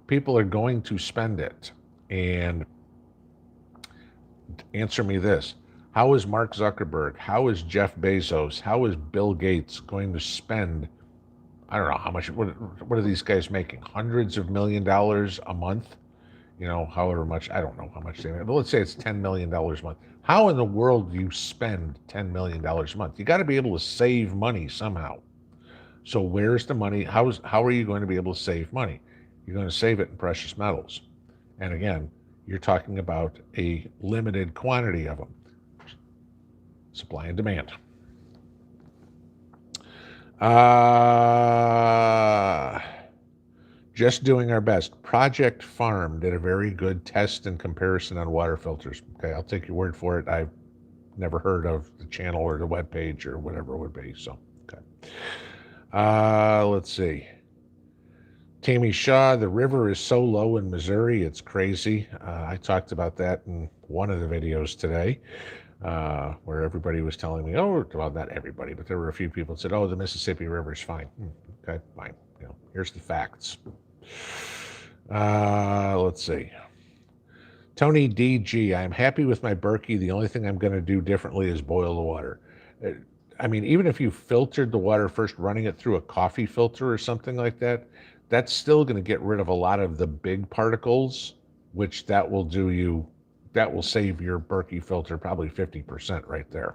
people are going to spend it. And answer me this. How is Mark Zuckerberg, how is Jeff Bezos, how is Bill Gates going to spend, I don't know how much, what are these guys making? Hundreds of $1,000,000 a month? However much, I don't know how much they make, but let's say it's $10 million a month. How in the world do you spend $10 million a month? You got to be able to save money somehow. So where's the money? How are you going to be able to save money? You're going to save it in precious metals. And again, you're talking about a limited quantity of them. Supply and demand. Just doing our best. Project Farm did a very good test and comparison on water filters. Okay, I'll take your word for it. I've never heard of the channel or the webpage or whatever it would be. So, okay. Let's see. Tammy Shaw, the river is so low in Missouri, it's crazy. I talked about that in one of the videos today, where everybody was telling me, oh, well, not everybody, but there were a few people that said, oh, the Mississippi River is fine. Okay, fine. Here's the facts. Let's see. Tony DG, I'm happy with my Berkey. The only thing I'm going to do differently is boil the water. I mean, even if you filtered the water first, running it through a coffee filter or something like that, that's still going to get rid of a lot of the big particles, which that will save your Berkey filter probably 50% right there.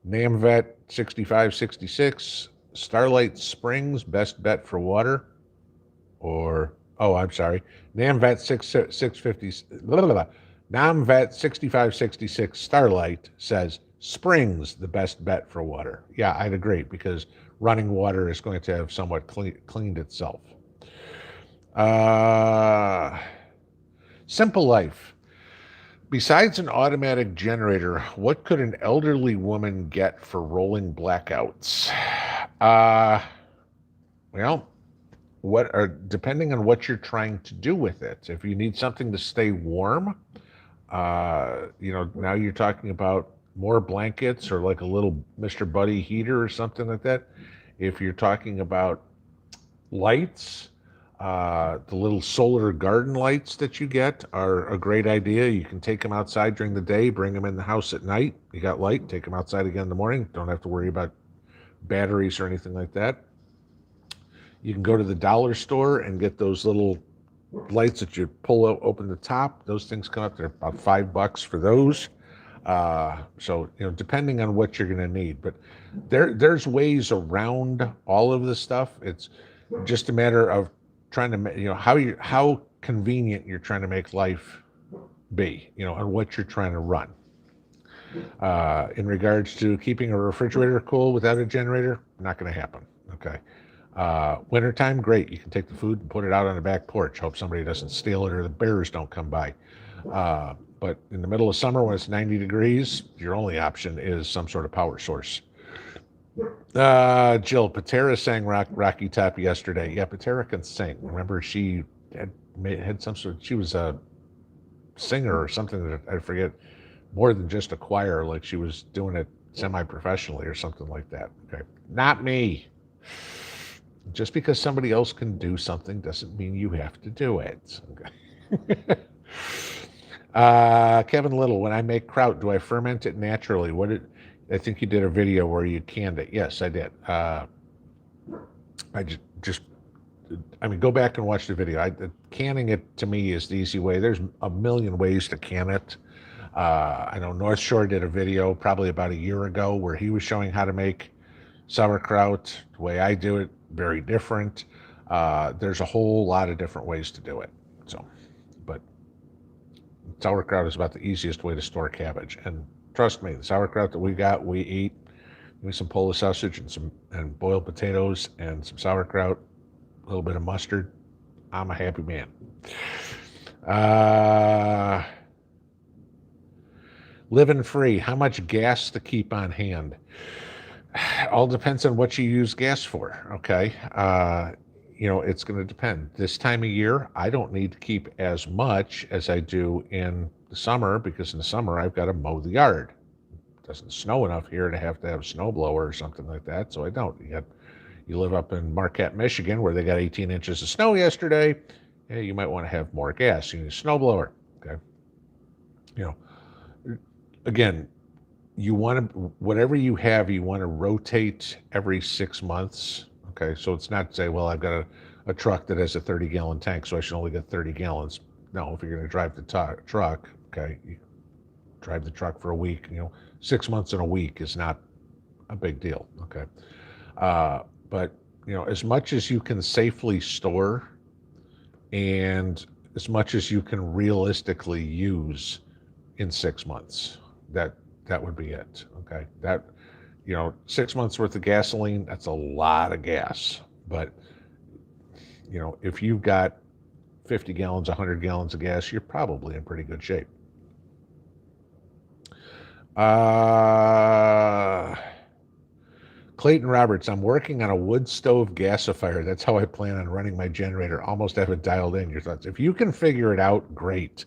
Namvet 6566, Starlight Springs, best bet for water. Or, I'm sorry, Namvet 6566 Starlight says Springs, the best bet for water. Yeah, I'd agree, because running water is going to have somewhat cleaned itself. Simple Life. Besides an automatic generator, what could an elderly woman get for rolling blackouts? Depending on what you're trying to do with it. If you need something to stay warm, now you're talking about more blankets or like a little Mr. Buddy heater or something like that. If you're talking about lights, the little solar garden lights that you get are a great idea. You can take them outside during the day, bring them in the house at night. You got light, take them outside again in the morning. Don't have to worry about batteries or anything like that. You can go to the dollar store and get those little lights that you pull open the top. Those things come up, they're about $5 for those. So, depending on what you're going to need, but there's ways around all of this stuff. It's just a matter of trying to, how convenient you're trying to make life be, and what you're trying to run. In regards to keeping a refrigerator cool without a generator, not going to happen. Okay. Wintertime, great. You can take the food and put it out on the back porch. Hope somebody doesn't steal it or the bears don't come by. But in the middle of summer when it's 90 degrees, your only option is some sort of power source. Jill, Patera sang Rocky Top yesterday. Yeah, Patera can sing. Remember, she had some sort of, she was a singer or something that I forget, more than just a choir, like she was doing it semi-professionally or something like that. Okay, not me. Just because somebody else can do something doesn't mean you have to do it. Okay. Kevin Little, when I make kraut, do I ferment it naturally? I think you did a video where you canned it. Yes, I did. Go back and watch the video. Canning it to me is the easy way. There's a million ways to can it. I know North Shore did a video probably about a year ago where he was showing how to make sauerkraut. The way I do it, very different. There's a whole lot of different ways to do it. But sauerkraut is about the easiest way to store cabbage. And trust me, the sauerkraut that we eat, give me some Polish sausage and boiled potatoes and some sauerkraut, a little bit of mustard. I'm a happy man. Living free, how much gas to keep on hand? All depends on what you use gas for, okay? It's going to depend. This time of year, I don't need to keep as much as I do in the summer, because in the summer I've got to mow the yard. It doesn't snow enough here to have a snow blower or something like that, so I don't. You live up in Marquette, Michigan, where they got 18 inches of snow yesterday. Yeah, you might want to have more gas. You need a snow blower, okay? Again, you want to, whatever you have, you want to rotate every 6 months. Okay, so it's not say, well, I've got a truck that has a 30-gallon tank, so I should only get 30 gallons. No, if you're going to drive the truck, okay, you drive the truck for a week. 6 months in a week is not a big deal. Okay, but as much as you can safely store, and as much as you can realistically use in 6 months, that would be it. Okay, 6 months worth of gasoline, that's a lot of gas. But if you've got 50 gallons, 100 gallons of gas, you're probably in pretty good shape. Clayton Roberts, I'm working on a wood stove gasifier. That's how I plan on running my generator. Almost have it dialed in. Your thoughts? If you can figure it out, great.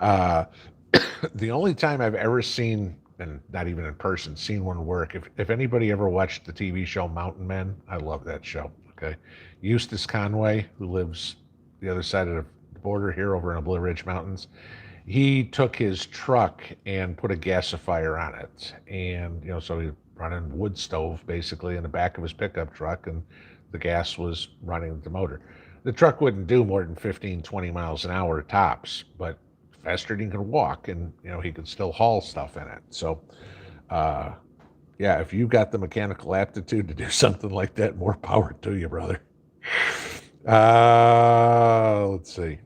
The only time I've ever seen, and not even in person, seen one work, if anybody ever watched the TV show Mountain Men, I love that show. Okay, Eustace Conway, who lives the other side of the border here over in the Blue Ridge Mountains, he took his truck and put a gasifier on it, and so he running wood stove basically in the back of his pickup truck, and the gas was running the motor. The truck wouldn't do more than 15, 20 miles an hour tops, but faster than he could walk, and he could still haul stuff in it. So if you've got the mechanical aptitude to do something like that, more power to you, brother. Let's see.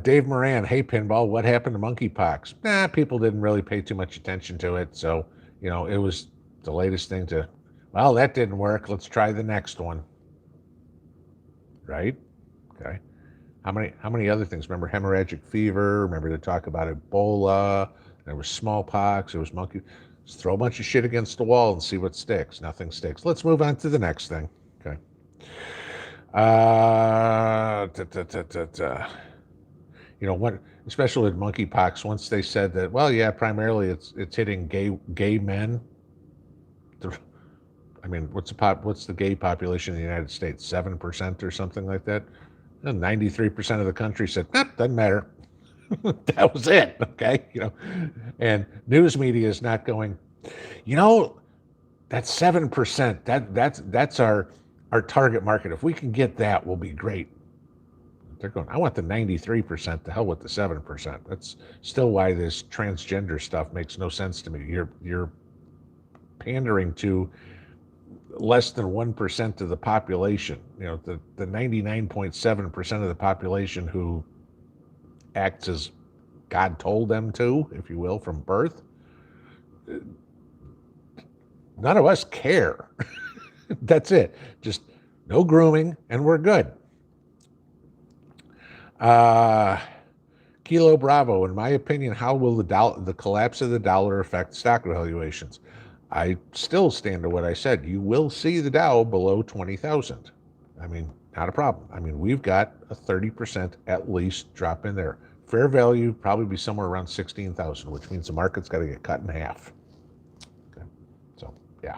Dave Moran, hey Pinball, what happened to monkeypox? People didn't really pay too much attention to it, so it was the latest thing to, well, that didn't work, let's try the next one. Right? Okay. How many other things? Remember hemorrhagic fever? Remember to talk about Ebola? There was smallpox, there was monkey. Just throw a bunch of shit against the wall and see what sticks. Nothing sticks. Let's move on to the next thing. Okay. What, especially with monkeypox, once they said that, well, yeah, primarily it's hitting gay men. I mean, what's the gay population in the United States? 7% or something like that. And 93% of the country said, doesn't matter. That was it. Okay, and news media is not going, that's 7%. That's our target market. If we can get that, we'll be great. They're going, I want the 93%. The hell with the 7%. That's still why this transgender stuff makes no sense to me. You're pandering to less than 1% of the population. The 99.7% of the population who acts as God told them to, if you will, from birth. None of us care. That's it. Just no grooming, and we're good. Kilo Bravo, in my opinion, how will the collapse of the dollar affect stock valuations? I still stand to what I said. You will see the Dow below 20,000. I mean, not a problem. I mean, we've got a 30% at least drop in there. Fair value probably be somewhere around 16,000, which means the market's got to get cut in half. Okay. So, yeah.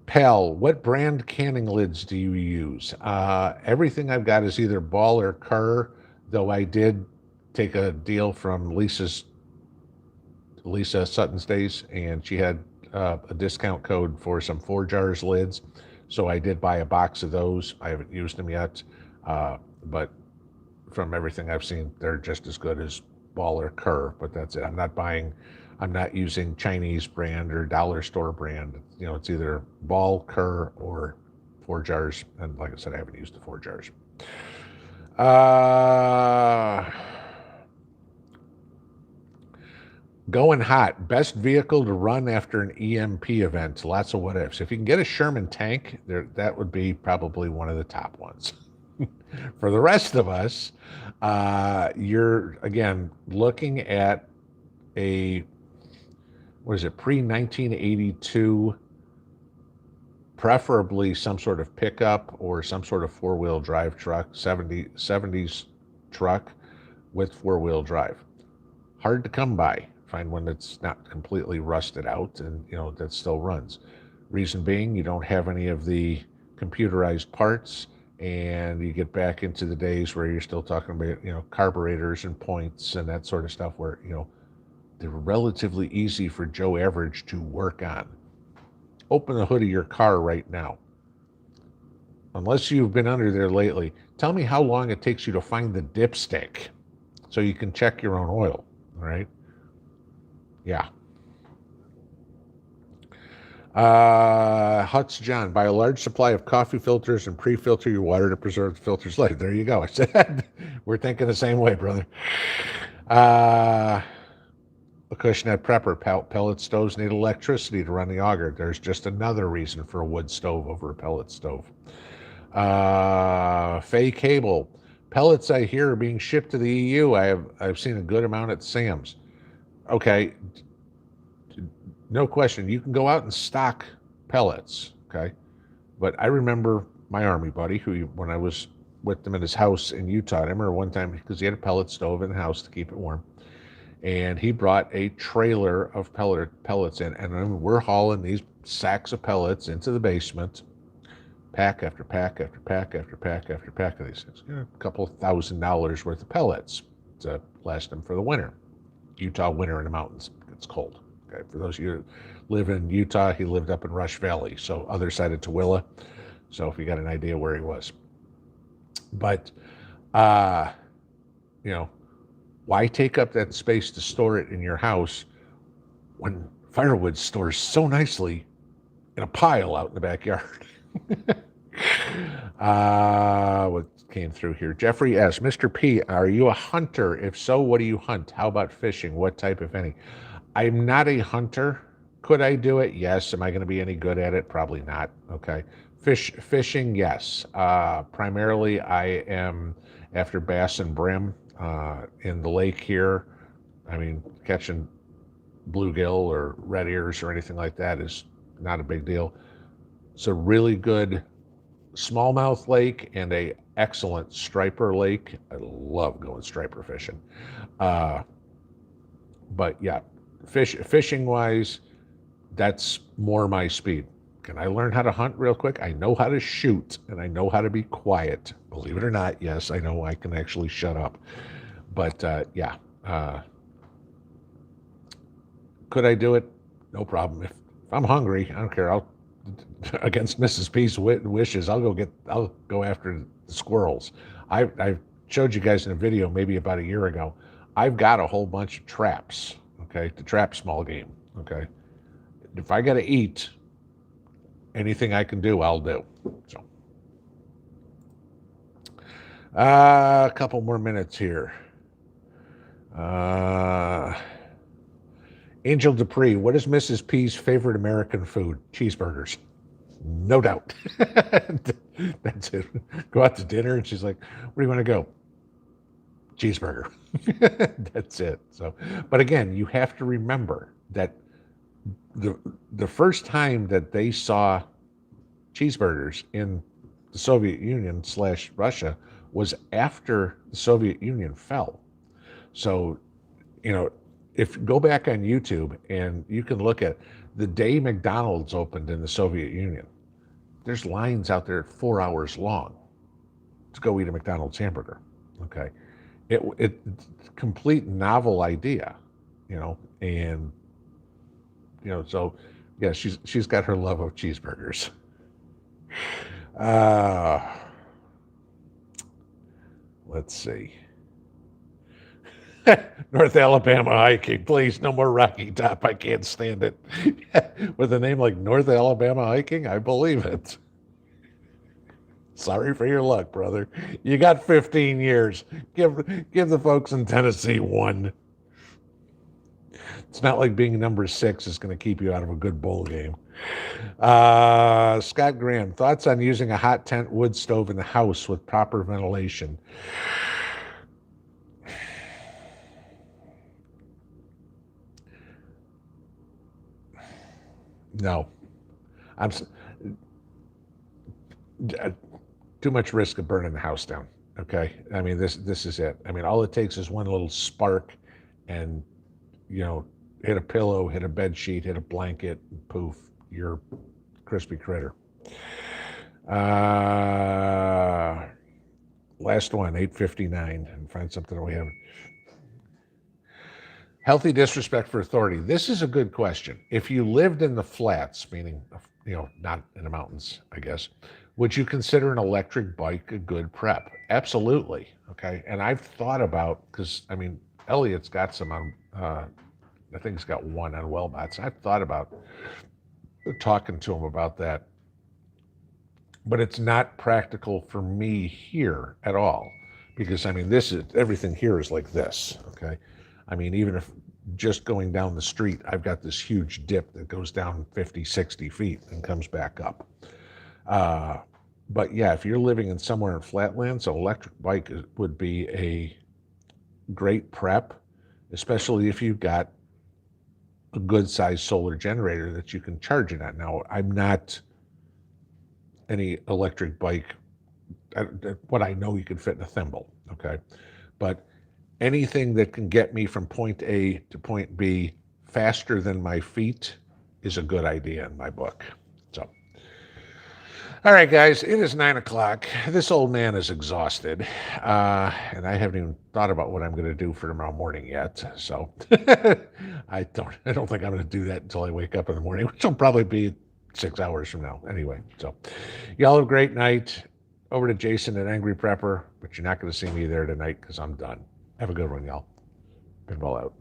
Pal, what brand canning lids do you use? Everything I've got is either Ball or Kerr, though I did take a deal from Lisa Sutton Stays, and she had a discount code for some 4-jars lids. So I did buy a box of those. I haven't used them yet, but from everything I've seen, they're just as good as Ball or Kerr, but that's it. I'm not using Chinese brand or dollar store brand. It's either Ball, Kerr, or 4-jars. And like I said, I haven't used the 4-jars. Going hot. Best vehicle to run after an EMP event. Lots of what ifs. If you can get a Sherman tank, that would be probably one of the top ones. For the rest of us, you're again looking at a pre-1982, preferably some sort of pickup or some sort of four-wheel drive truck, 70s truck with four-wheel drive. Hard to come by. Find one that's not completely rusted out and that still runs. Reason being, you don't have any of the computerized parts, and you get back into the days where you're still talking about carburetors and points and that sort of stuff where they're relatively easy for Joe Average to work on. Open the hood of your car right now. Unless you've been under there lately, tell me how long it takes you to find the dipstick so you can check your own oil, all right? Yeah. Huts John, buy a large supply of coffee filters and pre-filter your water to preserve the filter's life. There you go. I said, we're thinking the same way, brother. Acushnet Prepper, pellet stoves need electricity to run the auger. There's just another reason for a wood stove over a pellet stove. Fay Cable, pellets I hear are being shipped to the EU. I've seen a good amount at Sam's. Okay, no question. You can go out and stock pellets, okay? But I remember my Army buddy, when I was with him at his house in Utah, I remember one time, because he had a pellet stove in the house to keep it warm, and he brought a trailer of pellets in, and we're hauling these sacks of pellets into the basement, pack after pack after pack after pack after pack of these things. A couple $1,000 worth of pellets to last them for the winter. Utah winter in the mountains. It's cold. Okay, for those of you who live in Utah, he lived up in Rush Valley, so other side of Tooele. So if you got an idea where he was. But, why take up that space to store it in your house when firewood stores so nicely in a pile out in the backyard? What came through here? Jeffrey S. Mr. P, are you a hunter? If so, what do you hunt? How about fishing? What type, if any? I'm not a hunter. Could I do it? Yes. Am I going to be any good at it? Probably not. Okay. Fishing, yes. Primarily, I am after bass and brim in the lake here. I mean, catching bluegill or red ears or anything like that is not a big deal. It's a really good smallmouth lake and a excellent striper lake. I love going striper fishing. But yeah, fishing wise, that's more my speed. Can I learn how to hunt real quick? I know how to shoot and I know how to be quiet. Believe it or not, yes, I know I can actually shut up. But yeah, could I do it? No problem. If I'm hungry, I don't care. Against Mrs. P's wishes, I'll go after the squirrels. I showed you guys in a video maybe about a year ago. I've got a whole bunch of traps, okay, to trap small game, okay. If I got to eat, anything I can do, I'll do. So, a couple more minutes here. Angel Dupree, what is Mrs. P's favorite American food? Cheeseburgers. No doubt. That's it. Go out to dinner and she's like, where do you want to go? Cheeseburger. That's it. So, but again, you have to remember that the first time that they saw cheeseburgers in the Soviet Union / Russia was after the Soviet Union fell. So, if you go back on YouTube and you can look at the day McDonald's opened in the Soviet Union, there's lines out there 4 hours long to go eat a McDonald's hamburger. Okay. It's complete novel idea, and, so yeah, she's got her love of cheeseburgers. Let's see. North Alabama hiking, please. No more Rocky Top. I can't stand it. With a name like North Alabama hiking, I believe it. Sorry for your luck, brother. You got 15 years. Give the folks in Tennessee one. It's not like being number 6 is going to keep you out of a good bowl game. Scott Graham, thoughts on using a hot tent wood stove in the house with proper ventilation? No. I'm too much risk of burning the house down. Okay. I mean, this is it. I mean, all it takes is one little spark and, hit a pillow, hit a bed sheet, hit a blanket, and poof, you're crispy critter. Last one, 859, and find something that we haven't. Healthy disrespect for authority. This is a good question. If you lived in the flats, meaning, not in the mountains, I guess, would you consider an electric bike a good prep? Absolutely. Okay. And I've thought about, because, Elliot's got some on, I think he's got one on Wellbots. I've thought about talking to him about that, but it's not practical for me here at all, because everything here is like this. Okay. Even if just going down the street, I've got this huge dip that goes down 50, 60 feet and comes back up. But yeah, if you're living in somewhere in flatlands, an electric bike would be a great prep, especially if you've got a good sized solar generator that you can charge it on. Now, I'm not any electric bike, what I know you can fit in a thimble, okay? But anything that can get me from point A to point B faster than my feet is a good idea in my book. So, all right, guys, it is 9 o'clock. This old man is exhausted, and I haven't even thought about what I'm going to do for tomorrow morning yet. So I don't think I'm going to do that until I wake up in the morning, which will probably be 6 hours from now. Anyway, so y'all have a great night. Over to Jason at Angry Prepper, but you're not going to see me there tonight because I'm done. Have a good one, y'all. Pinball out.